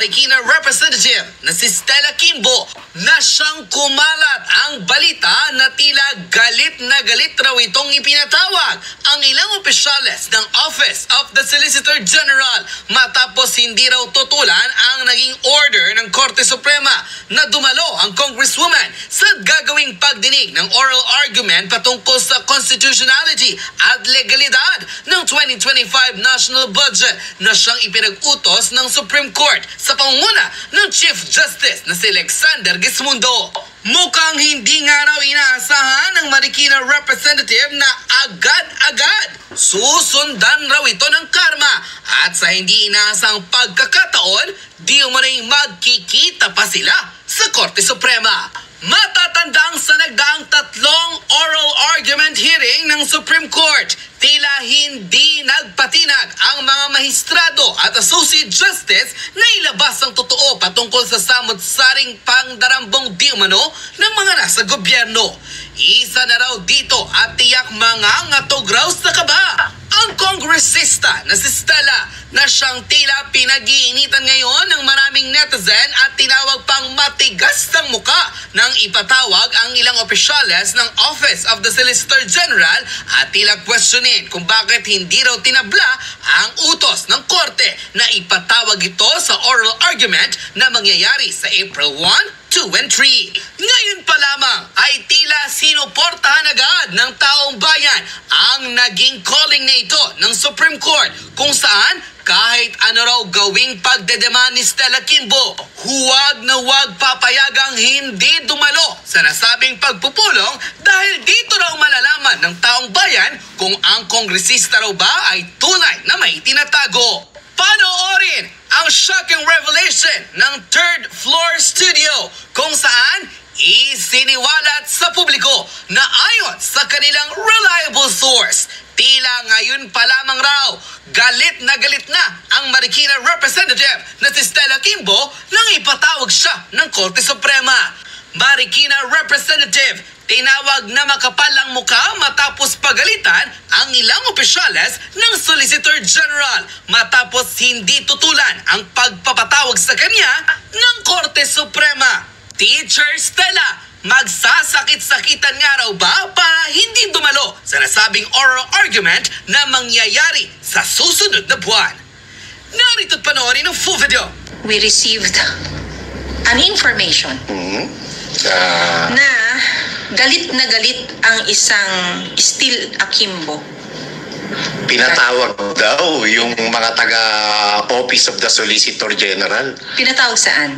Marikina Representative na si Stella Kimbo na siyang kumalat ang balita na tila galit na galit raw itong ipinatawag ang ilang opisyales ng Office of the Solicitor General matapos hindi raw tutulan ang naging order ng Korte Suprema na dumalo ang Congresswoman sa gagawing pagdinig ng oral argument patungkol sa constitutionality at legalidad ng 2025 national budget na siyang ipinag-utos ng Supreme Court sa pangunguna ng Chief Justice na si Alexander Gismundo. Mukhang hindi nga raw inaasahan ng Marikina Representative na agad-agad susundan raw ito ng karma at sa hindi inaasang pagkakataon, di umunay magkikita pa sila sa Korte Suprema. Matatandang sa nagdaang 3 oral argument hearing ng Supreme Court, tila hindi nagpatinag ang mga mahistrado at Associate Justice na ilabas ang totoo patungkol sa samot-saring pangdarambong di umano ng mga nasa gobyerno. Isa na raw dito at tiyak mga ngatog raw sa kaba ang kongresista na si Stella na siyang tila pinag-iinitan ngayon ng maraming netizen at tinawag pang matigas ng muka nang ipatawag ang ilang opisyales ng Office of the Solicitor General at tila questionin kung bakit hindi raw tinabla ang utos ng korte na ipatawag ito sa oral argument na mangyayari sa April 1, 2 and 3. Ngayon pa lamang ay tila sinuportahan agad ng taong bayan ang naging calling na ito ng Supreme Court kung saan kahit ano raw gawing pagdedemand ni Stella Kimbo, huwag na huwag papayagang hindi dumalo sa nasabing pagpupulong dahil dito raw malalaman ng taong bayan kung ang kongresista raw ba ay tunay na may tinatago. Panoorin ang shocking revelation ng Third Floor Studio kung saan isiniwalat sa publiko na ayon sa kanilang reliable source, tila ngayon pa lamang raw galit na ang Marikina Representative na si Stella Kimbo nang ipatawag siya ng Korte Suprema. Marikina Representative, tinawag na makapal ang mukha matapos pagalitan ang ilang opisyales ng Solicitor General matapos hindi tutulan ang pagpapatawag sa kanya ng Korte Suprema. Teacher Stella, magsasakit-sakitan nga raw ba para hindi dumalo sa nasabing oral argument na mangyayari sa susunod na buwan? Narito't panoorin ang full video. We received an information na galit na galit ang isang Stella Kimbo. Pinatawag daw yung mga taga-Office of the Solicitor General. Pinatawag saan?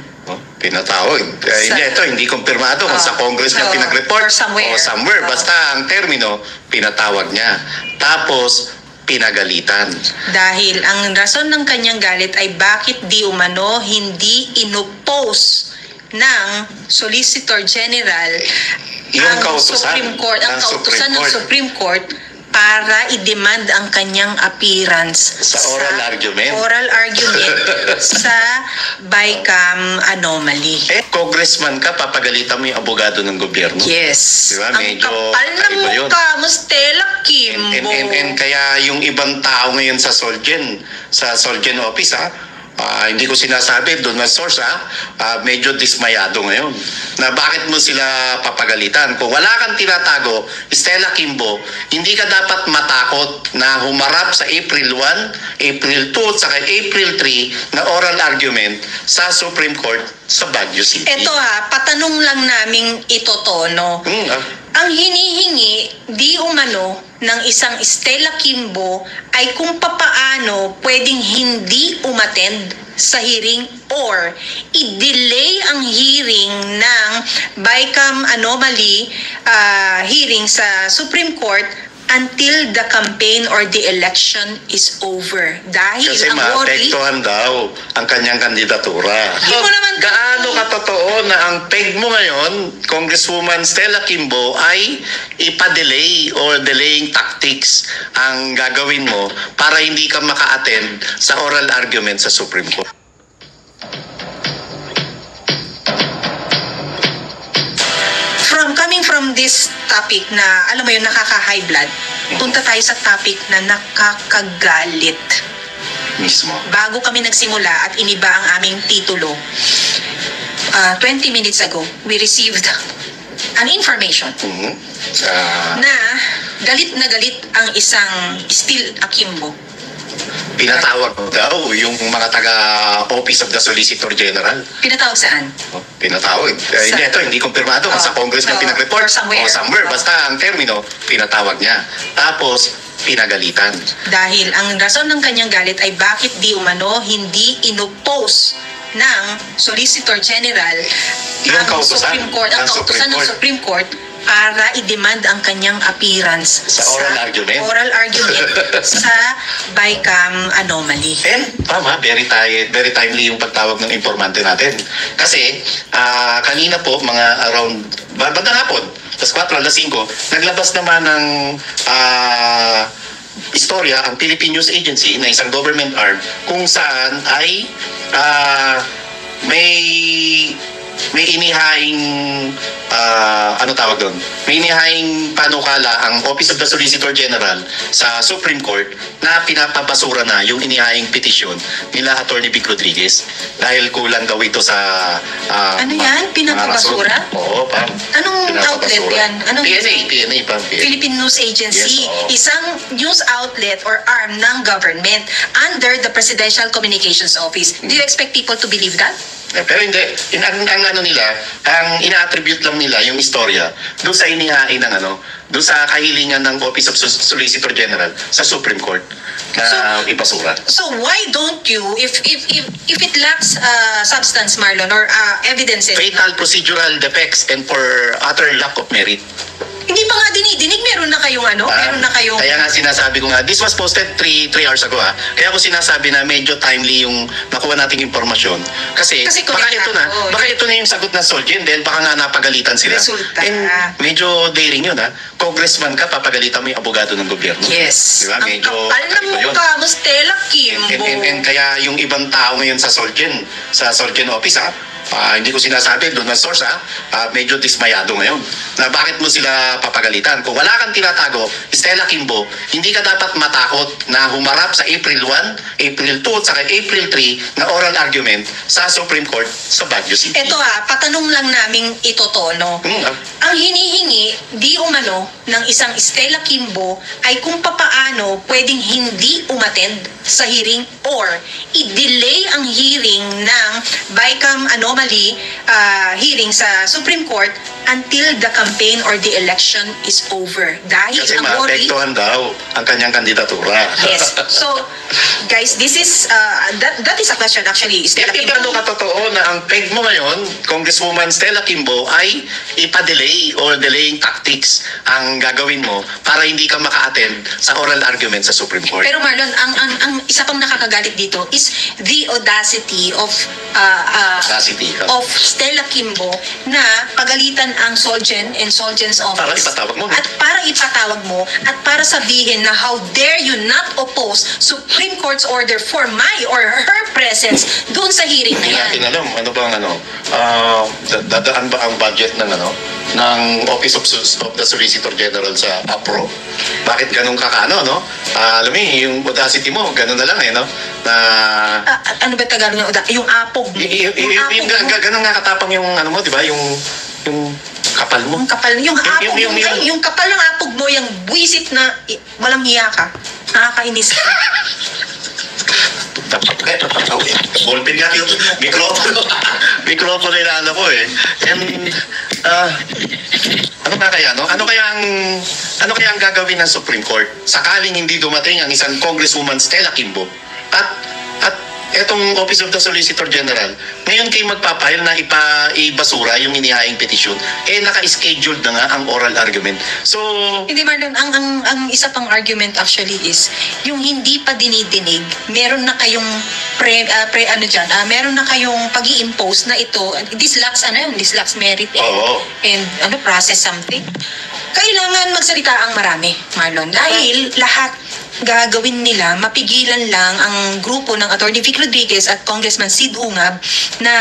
Pinatawag. Hindi kumpirmado kung sa Congress na pinag-report or somewhere. Basta ang termino, pinatawag niya. Tapos, pinagalitan. Dahil ang rason ng kanyang galit ay bakit di umano hindi inopose ng Solicitor General yung ang Supreme Court, ang kautusan ng Supreme Court para i-demand ang kanyang appearance sa oral argument sa BICAM anomaly. Congressman ka, papagalitan mo yung abogado ng gobyerno. Yes. Diba? Ang kapal ng mukha mo, Stella Kimbo. And kaya yung ibang tao ngayon sa Solgen office, hindi ko sinasabi doon na source, medyo dismayado ngayon na bakit mo sila papagalitan. Kung wala kang tinatago, Stella Kimbo, hindi ka dapat matakot na humarap sa April 1, April 2, at saka April 3 na oral argument sa Supreme Court sa Baguio City. Ito patanong lang naming itotono. Ang hinihingi di umano ng isang Stella Kimbo ay kung papaano pwedeng hindi umattend sa hearing or i-delay ang hearing ng BICAM anomaly hearing sa Supreme Court until the campaign or the election is over. Dahil kasi ang worry, maapektuhan daw ang kanyang kandidatura. Hindi mo naman gaano katotoo na ang peg mo ngayon, Congresswoman Stella Kimbo, ay ipa-delay or delaying tactics ang gagawin mo para hindi ka maka-attend sa oral argument sa Supreme Court. Coming from this topic na, alam mo yun, nakaka-high blood, punta tayo sa topic na nakakagalit. Mismo. Bago kami nagsimula at iniba ang aming titulo, 20 minutes ago, we received an information na galit ang isang Steel Akimbo. Pinatawag daw yung mga taga-Office of the Solicitor General. Pinatawag saan? Pinatawag. Hindi kumpirmado kung sa Congress na pinag-report. Or somewhere. Somewhere. Basta ang termino, pinatawag niya. Tapos, pinagalitan. Dahil ang rason ng kanyang galit ay bakit di umano hindi inopose ng Solicitor General Yung ang kautusan Supreme Court, ang ng kautusan ng Supreme Supreme Court para i-demand ang kanyang appearance Sa oral argument. sa BICAM anomaly. And tama, very timely yung pagtawag ng informante natin. Kasi kanina po, mga around bandang hapon, alas 4, alas 5, naglabas naman ng istorya ang Philippine News Agency na isang government arm kung saan ay may inihahing may inihahing panukala ang Office of the Solicitor General sa Supreme Court na pinapabasura na yung inihahing petisyon nila Attorney Vic Rodriguez dahil kulang daw ito sa Ano yan? Pinapabasura? Oo, Pam. Anong outlet yan? Anong PNA, Pam. Philippine News Agency, Yes, oo. isang news outlet or arm ng government under the Presidential Communications Office. Do you expect people to believe that? Pero hindi, ang ina-attribute lang nila yung istorya doon sa inihain ng doon sa kahilingan ng Office of Solicitor General sa Supreme Court na ipasura. So why don't you, if it lacks substance, Marlon, or evidences, Fatal procedural defects and for utter lack of merit. hindi pa nga dinidinig, meron na kayong Kaya nga sinasabi ko nga, this was posted 3 hours ago Kaya ako sinasabi na medyo timely yung nakuha nating impormasyon. Kasi baka ito na yung sagot ng Solgen dahil baka nga napagalitan sila. Resulta. And medyo daring yun Congressman ka, papagalitan mo yung abogado ng gobyerno. Yes. Diba? Ang Medyo kapal ng mukha mo, Stella Kimbo. And kaya yung ibang tao ngayon sa Solgen office hindi ko sinasabi doon ng source medyo dismayado ngayon na bakit mo sila papagalitan. Kung wala kang tinatago, Stella Kimbo, hindi ka dapat matakot na humarap sa April 1, April 2 at saka April 3 na oral argument sa Supreme Court sa Baguio City. Ito patanong lang naming itotono. Ang hinihingi di umano ng isang Stella Kimbo ay kung papaano pwedeng hindi umattend sa hearing or i-delay ang hearing ng BICAM anomaly hearing sa Supreme Court until the campaign or the election is over. Dahil Kasi ang worry, maapektuhan daw ang kanyang kandidatura. yes. So, guys, this is that is a question actually, Stella Kimbo. Ipano ka totoo na ang peg mo ngayon, Congresswoman Stella Kimbo, ay ipa-delay or delaying tactics ang gagawin mo para hindi ka maka-attend sa oral argument sa Supreme Court. Pero Marlon, ang isa pang nakakagalit dito is the audacity of Stella Kimbo na pagalitan ang Solgen and Solgen's office. Para ipatawag mo. At para sabihin na how dare you not oppose Supreme Court's order for my or her presence doon sa hearing na Hindi yan. natin alam, dadaan ba ang budget ng ng Office of the Solicitor General sa APRO? Bakit ganun kakano, alam mo yung audacity mo, ganun na lang na Ano ba Tagalog ng yung apog mo? yung ganun nga katapang yung mo, di ba? Yung kapal mo. Yung kapal, yung kapal ng apog mo, yung buwisit na walang hiya ka. Nakakainis ka. Ballpen nga yung mikropono na ko And ano kaya ano kaya ang gagawin ng Supreme Court sakaling hindi dumating ang isang Congresswoman Stella Kimbo at etong Office of the Solicitor General, ngayon kayo magpapahil na ibasura yung inihaing petisyon, naka-scheduled na nga ang oral argument. So, hindi Marlon, ang isa pang argument actually is, yung hindi pa dinidinig, meron na kayong meron na kayong pag-i-impose na ito, this lacks merit and process something. Kailangan magsalita ang marami, Marlon, dahil lahat gagawin nila, mapigilan lang ang grupo ng Attorney Vic Rodriguez at Congressman Sid Ungab na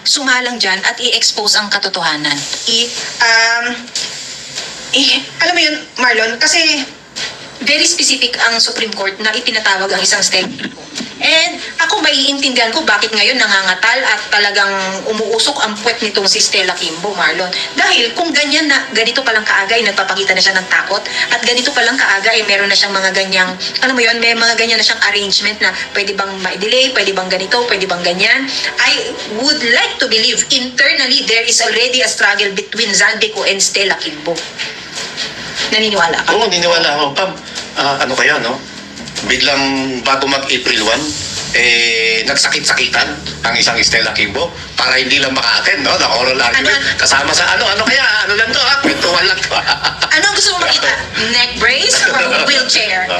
sumalang dyan at i-expose ang katotohanan. Alam mo yun, Marlon, kasi very specific ang Supreme Court na ipinatawag ang isang Stella Kimbo And ako maiintindihan ko bakit ngayon nangangatal at talagang umuusok ang puwet nitong si Stella Kimbo, Marlon. Dahil kung ganyan na, ganito palang kaaga ay nagpapakita na siya ng takot at ganito palang kaaga ay meron na siyang mga ganyang, alam mo yun, may mga ganyan na siyang arrangement na pwede bang ma-delay, pwede bang ganito, pwede bang ganyan. I would like to believe internally there is already a struggle between Zaldico and Stella Kimbo. Naniniwala ka? Oo, niniwala ako. Pam, ano kaya, no? Biglang bago mag-April 1, nagsakit-sakitan ang isang Stella Kimbo para hindi lang maka-attend, no? Na-oral argument. Kasama sa ano kaya? Ano lang to, ha? Kwentuhan lang to. Ano ang gusto mo makita? Neck brace or wheelchair?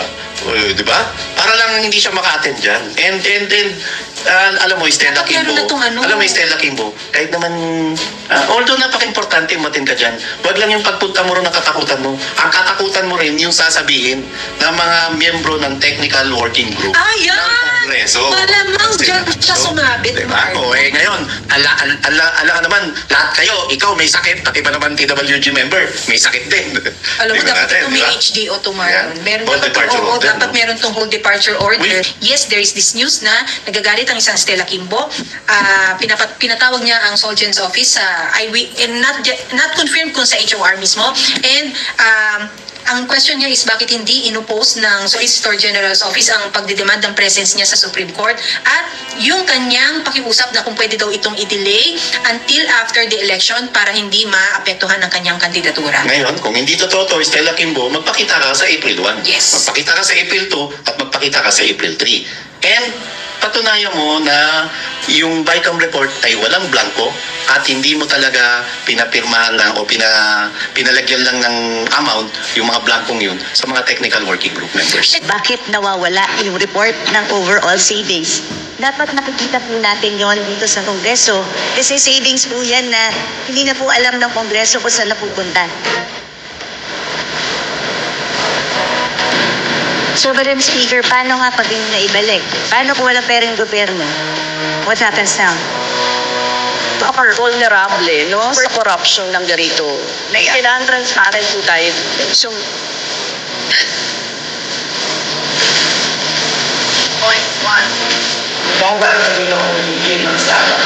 Di ba? Para lang hindi siya maka-attend dyan. And alam mo, Stella Dapat meron Kimbo. na tong ano. Alam mo, Stella Kimbo, kahit naman, although napaka-importante umatin ka dyan, wag lang yung pagpunta mo rin ng katakutan mo. Ang katakutan mo rin yung sasabihin ng mga miyembro ng technical working group Yan! ng Kongreso. Malamang dyan siya sumabit, Diba? Marlon. Ngayon, ala ka naman, lahat kayo, ikaw may sakit, pati ba naman TWG member, may sakit din. Alam mo, Tingnan dapat natin, ito may diba? HDO tomorrow. Yeah. Meron Hold departure order, dapat no? meron tong hold departure order. Wait. Yes, there is this news na nagagalit ang isang Stella Kimbo. Pinatawag niya ang Solgen's office sa not confirmed kung sa HOR mismo. And ang question niya is bakit hindi inopose ng Solicitor General's Office ang pagdidemand ng presence niya sa Supreme Court at yung kanyang pakiusap na kung pwede daw itong i-delay until after the election para hindi maapektuhan ng kanyang kandidatura. Ngayon, kung hindi totoo to, Stella Kimbo, magpakita ka sa April 1. Yes. Magpakita ka sa April 2 at magpakita ka sa April 3. And patunayan mo na yung BICAM report ay walang blanco at hindi mo talaga pinapirmahan lang o pinalagyan lang ng amount yung mga blankong yun sa mga technical working group members. Bakit nawawala yung report ng overall savings? Dapat nakikita po natin yon dito sa Kongreso. Kasi savings po yan na hindi na po alam ng Kongreso kung saan napupunta. So, Madam Speaker, paano nga pag yung naibalik? Paano kung walang pera yung gobyerno? What happens now? Vulnerable, no? Sa corruption ng ganito. Kailangan transparent po tayo. So, Point 1. Bongga ang sabi ng hindi ng Sara.